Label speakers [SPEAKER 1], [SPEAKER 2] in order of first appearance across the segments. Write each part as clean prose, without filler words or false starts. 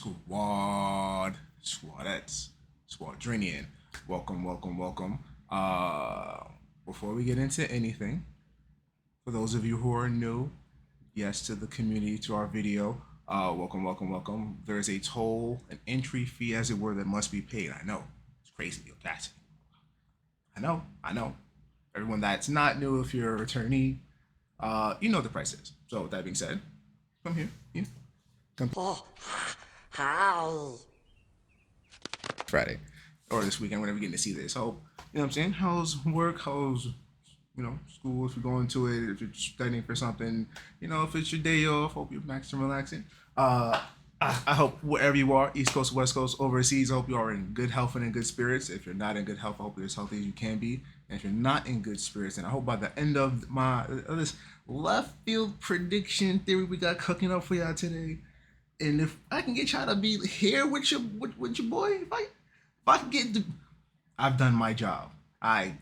[SPEAKER 1] squadettes, squadronion. Welcome, welcome, welcome. Before we get into anything, for those of you who are new, yes, to the community, to our video, welcome, welcome, welcome. There is a toll, an entry fee, as it were, that must be paid. I know, it's crazy, the audacity. I know. Everyone that's not new, if you're a returnee, you know what the price is. So with that being said, come here, come.
[SPEAKER 2] Oh, hi.
[SPEAKER 1] Friday or this weekend, whenever you get to see this. Hope, you know what I'm saying? How's work? How's, school, if you're going to it, if you're studying for something, if it's your day off, hope you're maxing and relaxing. I hope wherever you are, East Coast, West Coast, overseas, I hope you are in good health and in good spirits. If you're not in good health, I hope you're as healthy as you can be. And if you're not in good spirits, and I hope by the end of this left field prediction theory we got cooking up for y'all today, and if I can get y'all to be here with your boy, if I can get I've done my job. I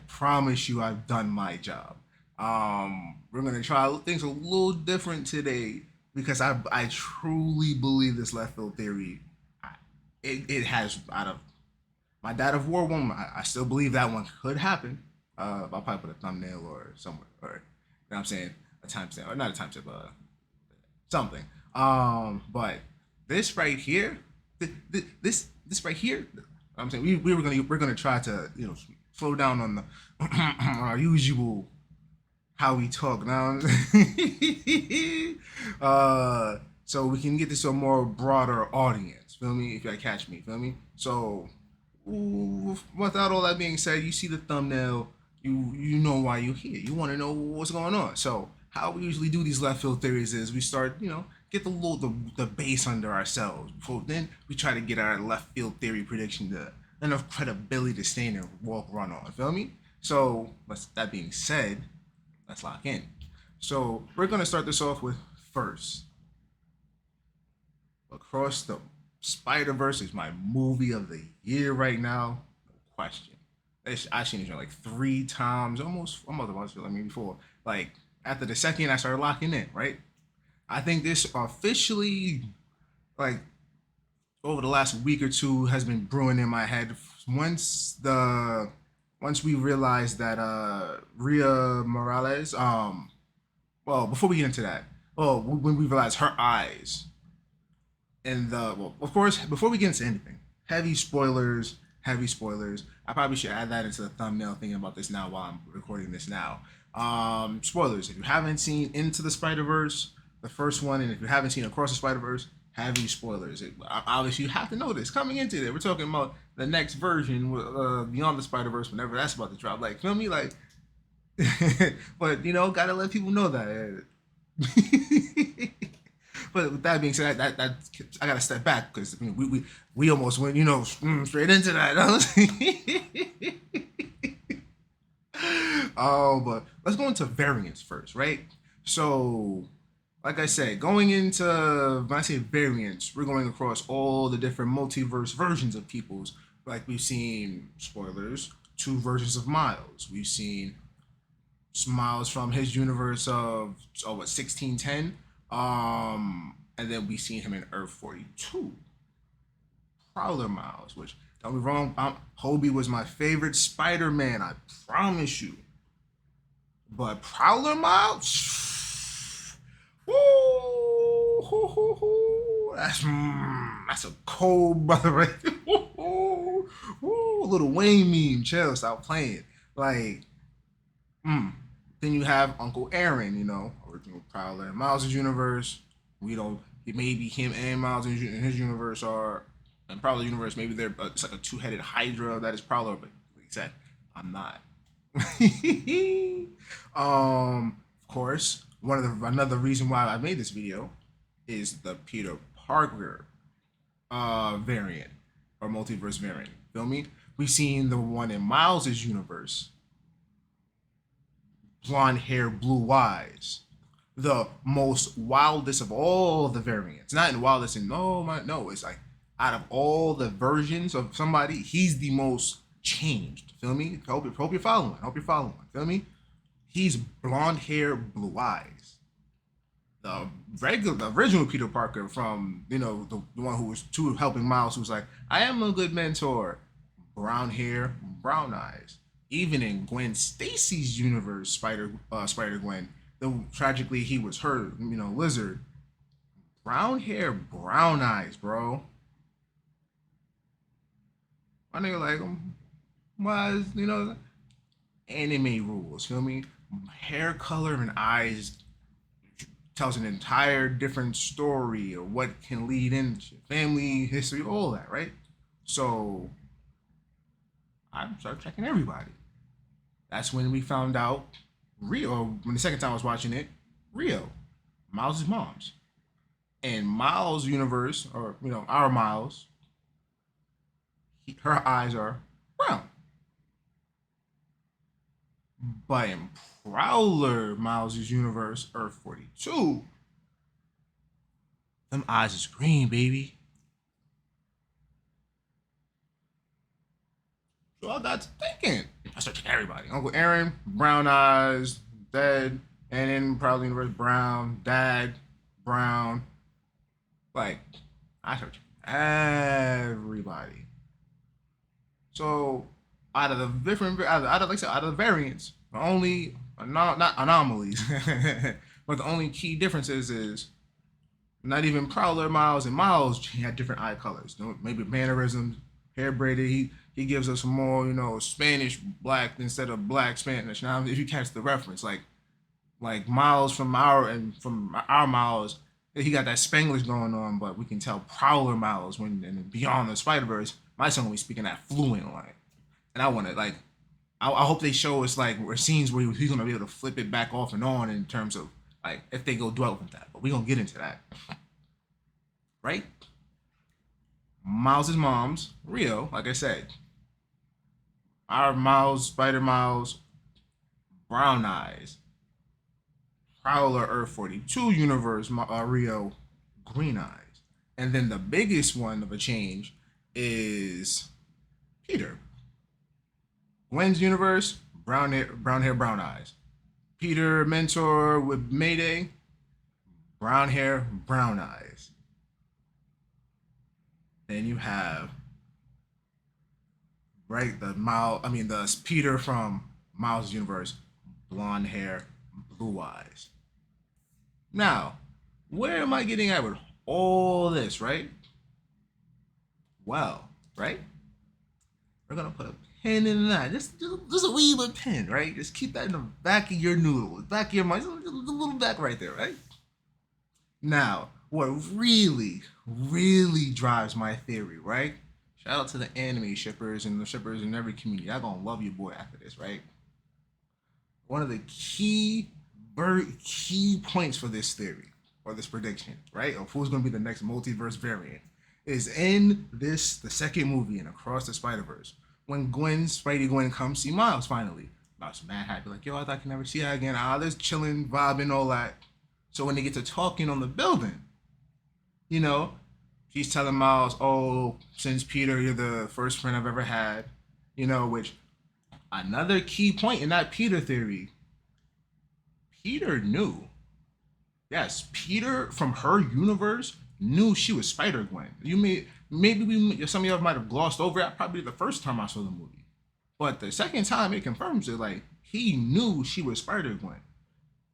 [SPEAKER 1] promise you, I've done my job. We're gonna try things a little different today because I truly believe this left field theory. It has out of my Dad of War one. I still believe that one could happen. I'll probably put a thumbnail or somewhere, or you know what I'm saying, a timestamp or not a timestamp, something. But this right here, this right here, I'm saying we're gonna try to slow down on the our usual how we talk now, so we can get this to a more broader audience. Feel me? If you catch me, feel me? So, without all that being said, you see the thumbnail, you know why you're here. You want to know what's going on. So, how we usually do these left field theories is we start, get the base under ourselves. Before then, we try to get our left field theory prediction to enough credibility to stand and walk run on. Feel me? So, that being said, let's lock in. So, we're gonna start this off with first. Across the Spiderverse is my movie of the year right now, no question. I've seen it like 3 times, almost before. Like after the second, I started locking in. Right, I think this officially, like over the last week or two, has been brewing in my head. Once we realized that Rhea Morales, well, before we get into that, when we realized her eyes. And of course, before we get into anything, heavy spoilers. I probably should add that into the thumbnail. Thinking about this now while I'm recording this now. Spoilers. If you haven't seen Into the Spiderverse, the first one, and if you haven't seen Across the Spiderverse, heavy spoilers. Obviously, you have to know this coming into it. We're talking about the next version, Beyond the Spiderverse, whenever that's about to drop. Like, feel me? Like, but gotta let people know that. But with that being said, that I gotta step back because we almost went straight into that. But let's go into variants first, right? So, like I said, going into when I say variants, we're going across all the different multiverse versions of people's. Like we've seen spoilers, 2 versions of Miles. We've seen Miles from his universe of 1610. And then we seen him in Earth 42. Prowler Miles, which don't be wrong, Hobie was my favorite Spider-Man, I promise you. But Prowler Miles, woo, that's a cold brother right there. Woo, little Wayne meme, chill, stop playing. Like, then you have Uncle Aaron, original Prowler in Miles' universe. Maybe him and Miles in his universe are, in Prowler universe, maybe they're it's like a 2-headed Hydra that is Prowler, but like I said, I'm not. Of course, another reason why I made this video is the Peter Parker variant or multiverse variant. Feel me? We've seen the one in Miles' universe. Blonde hair, blue eyes. The most wildest of all the variants. Not in wildest in no, it's like out of all the versions of somebody, he's the most changed. Feel me? Hope you're following. Feel me? He's blonde hair, blue eyes. the original Peter Parker from the one who was too helping Miles, who was like, I am a good mentor, brown hair, brown eyes. Even in Gwen Stacy's universe, Spider Gwen, though tragically he was her, lizard, brown hair, brown eyes, bro. My nigga like was anime rules, feel me? Hair color and eyes tells an entire different story of what can lead into family history, all that, right? So I started checking everybody. That's when we found out Rio. When the second time I was watching it, Rio, Miles' mom's, and Miles' universe, or our Miles, her eyes are brown. But in Prowler Miles' universe, Earth 42, them eyes is green, baby. So I got to thinking. I started checking everybody. Uncle Aaron, brown eyes, dead. And then probably universe, brown, dad, brown. Like, I started checking everybody. So out of the different, out of like I said, out of the variants, the only not anomalies, but the only key differences is not even Prowler Miles and Miles had different eye colors. Maybe mannerisms, hair braided. He gives us more, Spanish black instead of black Spanish. Now, if you catch the reference, like Miles from our Miles, he got that Spanglish going on, but we can tell Prowler Miles when and beyond the Spiderverse, my son will be speaking that fluent like, and I want to like. I hope they show us like scenes where he's gonna be able to flip it back off and on in terms of like if they go dwell with that. But we're gonna get into that, right? Miles' mom's Rio, like I said. Our Miles, Spider Miles, brown eyes. Prowler Earth 42 universe, Rio, green eyes. And then the biggest one of a change is Peter. Gwen's universe, brown hair, brown eyes. Peter mentor with Mayday, brown hair, brown eyes. Then you have the Peter from Miles' universe, blonde hair, blue eyes. Now, where am I getting at with all this, right? Well, right? We're gonna put a pin in that. Just a wee little pin, right? Just keep that in the back of your noodle, back of your mind, just a little back right there, right? Now, what really, really drives my theory, right? Shout out to the anime shippers and the shippers in every community. I'm gonna love you, boy, after this, right? One of the key points for this theory or this prediction, right, of who's gonna be the next multiverse variant, is in the second movie in Across the Spiderverse when Spidey Gwen comes see Miles finally. I was mad happy, like, yo, I thought I could never see her again. There's chilling, vibing, all that. So when they get to talking on the building, she's telling Miles, oh, since Peter, you're the first friend I've ever had, which another key point in that Peter theory, Peter knew. Yes, Peter from her universe knew she was Spider Gwen. Maybe some of y'all might have glossed over it. Probably the first time I saw the movie, but the second time it confirms it. Like he knew she was Spider Gwen,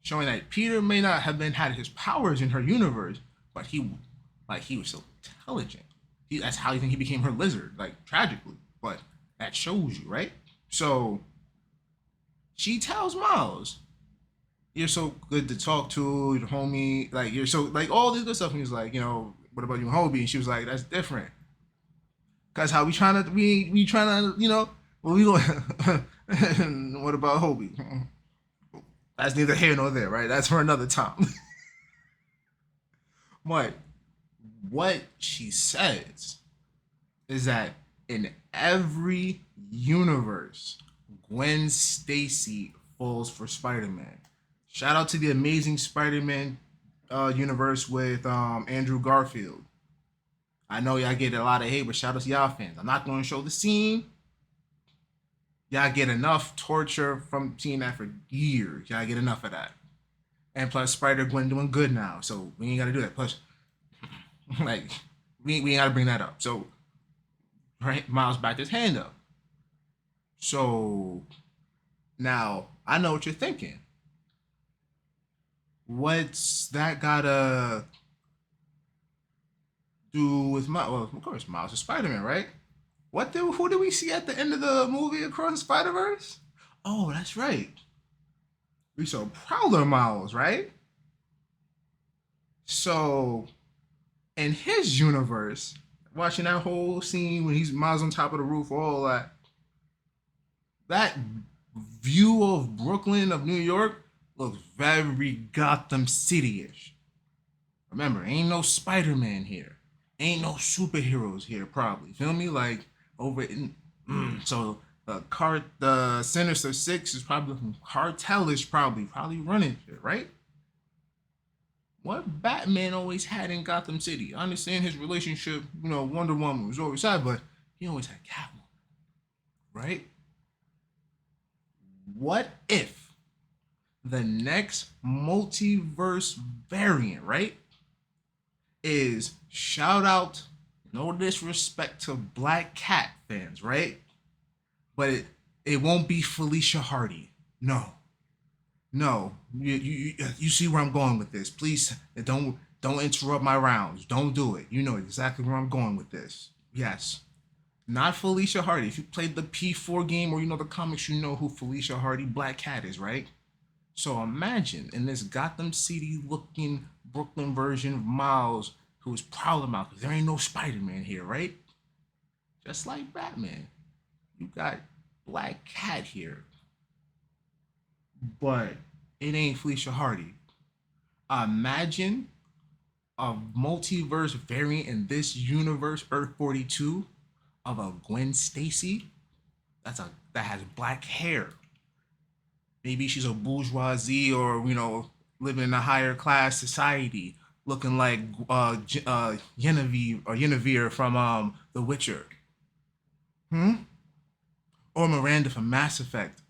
[SPEAKER 1] showing that Peter may not have had his powers in her universe, but he was so intelligent. That's how you think he became her lizard, like tragically. But that shows you, right? So she tells Miles, "You're so good to talk to, your homie. Like you're so like all this good stuff." And he's like, what about you, Hobie? And she was like, "That's different. Cause how we trying to, well, we going. What about Hobie? That's neither here nor there, right? That's for another time." But what she says is that in every universe, Gwen Stacy falls for Spider-Man. Shout out to the Amazing Spider-Man universe with Andrew Garfield. I know y'all get a lot of hate, but shout out to y'all fans. I'm not going to show the scene. Y'all get enough torture from seeing that for years. Y'all get enough of that. And plus, Spider-Gwen doing good now, so we ain't got to do that. Plus, like, we ain't got to bring that up. So, right, Miles backed his hand up. So, now, I know what you're thinking. What's that gotta do with Miles? Well, of course, Miles is Spider-Man, right? Who did we see at the end of the movie Across the Spider-Verse? Oh, that's right. We saw Prowler Miles, right? So, in his universe, watching that whole scene when he's Miles on top of the roof, all that view of Brooklyn, of New York, looks very Gotham City-ish. Remember, ain't no Spider-Man here. Ain't no superheroes here, probably. Feel me? Like, over in... so, the Sinister Six is probably cartelish, probably running shit, right? What Batman always had in Gotham City? I understand his relationship, Wonder Woman was always sad, but he always had Catwoman, right? What if the next multiverse variant, right, is shout out, no disrespect to Black Cat fans, right? But it won't be Felicia Hardy. No. You see where I'm going with this. Please don't interrupt my rounds. Don't do it. You know exactly where I'm going with this. Yes. Not Felicia Hardy. If you played the P4 game or you know the comics, you know who Felicia Hardy Black Cat is, right? So imagine in this Gotham City looking Brooklyn version of Miles, who is Prowler Miles, because there ain't no Spider-Man here, right? Just like Batman. You got Black Cat here. But it ain't Felicia Hardy. Imagine a multiverse variant in this universe, Earth 42, of a Gwen Stacey that has black hair. Maybe she's a bourgeoisie or living in a higher class society, looking like Yennefer from The Witcher. Or Miranda from Mass Effect.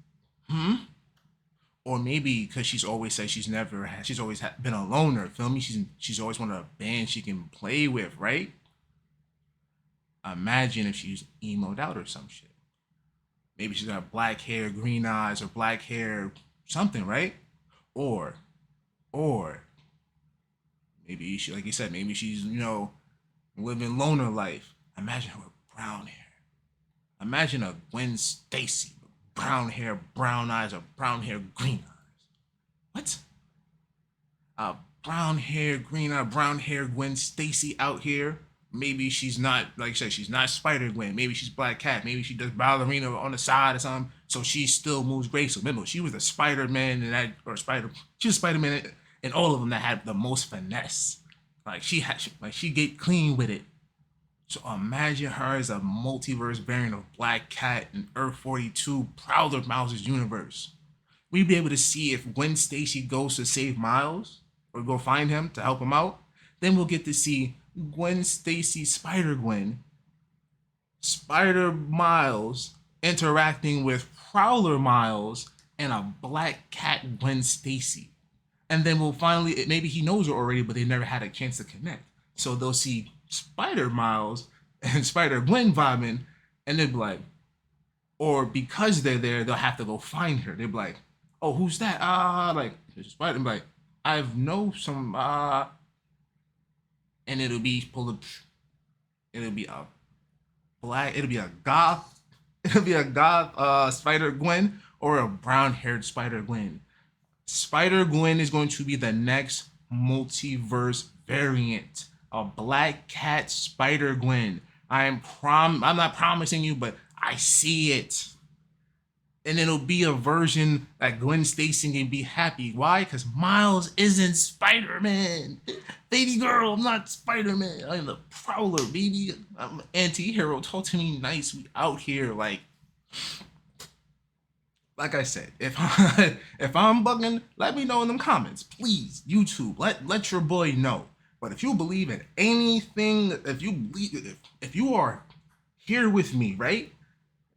[SPEAKER 1] Or maybe because she's always said she's always been a loner. Feel me? She's always wanted a band she can play with, right? Imagine if she's emoed out or some shit. Maybe she's got black hair, green eyes, or black hair, something, right? Or maybe she, like you said, maybe she's living loner life. Imagine her with brown hair. Imagine a Gwen Stacy. Brown hair, brown eyes, or brown hair, green eyes. What? Brown hair, green eye, brown hair Gwen Stacy out here. Maybe she's not, like I said, she's not Spider-Gwen. Maybe she's Black Cat. Maybe she does ballerina on the side or something. So she still moves graceful. Remember, she was the Spider-Man she was Spider-Man in all of them that had the most finesse. Like she get clean with it. So imagine her as a multiverse variant of Black Cat in Earth 42, Prowler Miles' universe. We'd be able to see if Gwen Stacy goes to save Miles or go find him to help him out. Then we'll get to see Gwen Stacy Spider-Gwen, Spider Miles interacting with Prowler Miles and a Black Cat Gwen Stacy. And then we'll finally, maybe he knows her already, but they never had a chance to connect. So they'll see Spider Miles and Spider Gwen vibing, and they'll be like, or because they're there, they'll have to go find her. They'll be like, oh, who's that? Like, Spider. Like, I've know some, and it'll be it'll be a black, it'll be a goth, Spider Gwen or a brown haired Spider Gwen. Spider Gwen is going to be the next multiverse variant. A Black Cat Spider Gwen. I'm not promising you, but I see it. And it'll be a version that Gwen Stacy can be happy. Why? Because Miles isn't Spider-Man. Baby girl, I'm not Spider-Man. I'm the Prowler, baby. I'm an anti-hero. Talk to me nice. We out here like I said, if I'm bugging, let me know in them comments. Please, YouTube, let your boy know. But if you believe in anything, if you are here with me, right?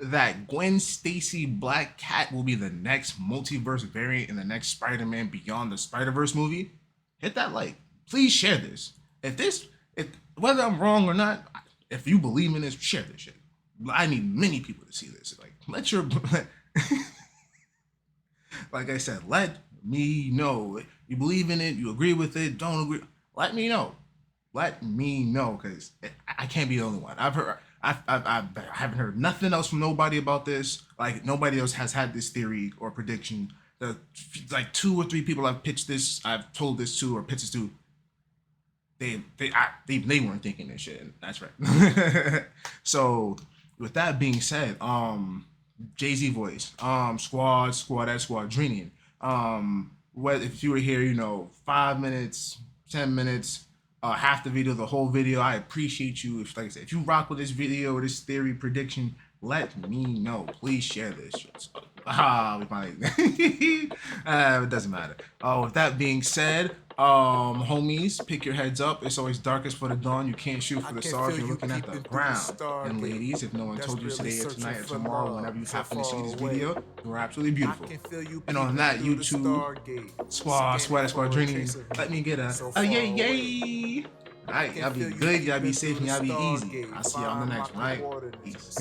[SPEAKER 1] that Gwen Stacey Black Cat will be the next multiverse variant in the next Spider-Man Beyond the Spider-Verse movie, hit that like. Please share this. If whether I'm wrong or not, if you believe in this, share this shit. I need many people to see this. Like, let your like I said, let me know. You believe in it, you agree with it, don't agree. Let me know. Let me know, because I can't be the only one. I haven't heard nothing else from nobody about this. Like, nobody else has had this theory or prediction. The like 2 or 3 people I've pitched this, I've told this to or pitched this to, they weren't thinking this shit. That's right. So with that being said, Jay-Z voice, squadettes, squadronion. What if you were here, 5 minutes, 10 minutes, half the video, the whole video, I appreciate you. If, like I said, if you rock with this video or this theory prediction, let me know. Please share this shit. We finally it doesn't matter. With that being said, homies, pick your heads up. It's always darkest for the dawn. You can't shoot for the stars. You're looking at the ground. And ladies, if no one told you today or tonight or tomorrow, whenever you happen to see this video, you're absolutely beautiful. And on that, YouTube, squadronion, let me get a yay yay. Alright, y'all be good, y'all be safe, and y'all be easy. I'll see y'all on the next one, right? Peace.